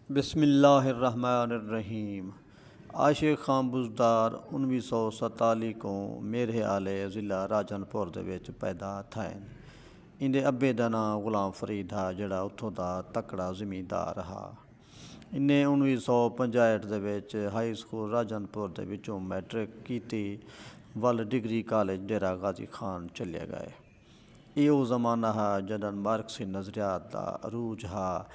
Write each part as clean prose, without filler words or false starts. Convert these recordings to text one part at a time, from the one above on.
बिस्मिल्लाहिर्रहमानिर्रहीम। आशिक खान बुज़दार 1947 को मेरे आले ज़िला राजनपुर दे विच पैदा थाए। इंदे अब्बे दा नाम गुलाम फरीद हा जिहड़ा उत्थों दा तकड़ा ज़मींदार हा। इन्हें 1965 दे विच हाई स्कूल राजनपुर दे विचों मैट्रिक कीती, वल डिग्री कॉलेज डेरा गाजी खान चले गए। ये वो ज़माना हा जदन मार्क्सी नज़रियात का अरूज हा।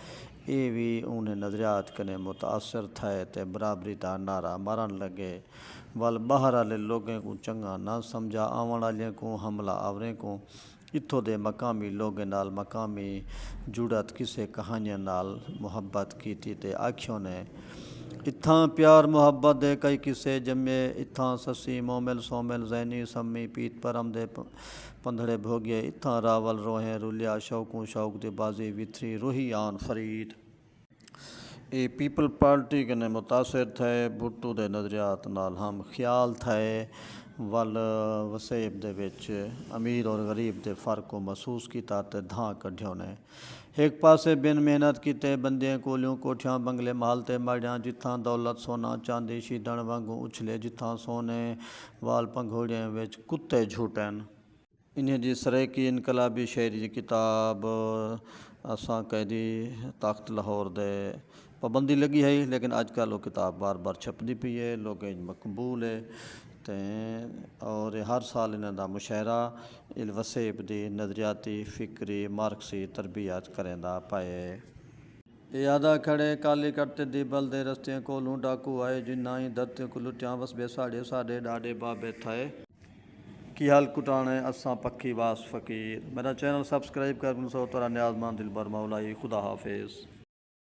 ये भी उन्हें नज़रियात कने मुतासर थे ते बराबरी का नारा मारन लगे। वल बाहर आले लोगों को चंगा ना समझा, आवन वाले को हमला आवरे को इत्थों दे मकामी लोगों नाल मकामी जुड़त किसे कहानियां नाल मुहब्बत की ते आखियों ने इत्थां प्यार मुहब्बत दे कई किस्से जमे। इत्थां ससी मोमिल सोमिल जैनी सम्मी पीत परम दे पंधड़े भोगे। इत्थां रावल रोहें रुलिया शौकों शौक दे बाजी विथरी रूही आन फरीद। ये पीपल पार्टी कने मुतासर थे। भुट्टो दे नज़रियात नाल हम ख्याल थे। वल वसेब दे विच अमीर और गरीब दे फ़र्क को महसूस किया ते धां कढ़ियों ने। एक पासे बिन मेहनत किते बंदियां कोलियों कोठियां बंगले महलते माड़ियां। जिथां दौलत सोना चांदी शीदण वांगू उछले, जिथां सोने वाल पंघोड़ियां विच कुत्ते झूटन। इन्हें जी सरेकी इनकलाबी शेरी की किताब असां कैदी तख्त लाहौर दे पाबंदी लगी है, लेकिन अजकल वो किताब बार बार छपदी पई है, लोगों मकबूल है। ते और हर साल इन्हां दा मुशायरा वसेब दी नज़रियाती फिक्री मार्क्सी तरबियत करेंदा पाए। यादा खड़े काली करते दीबल दे रस्ते कोलूं डाकू आए, जिन्ना ही धरती को लुटियां वसबे साढ़े साढ़े डाडे बाबे थाए। की हाल कुटाने असां पक्की वास फ़कीर। मेरा चैनल सब्सक्राइब कर सो तोरा न्याजमान दिल बर मौलाई। खुदा हाफिज़।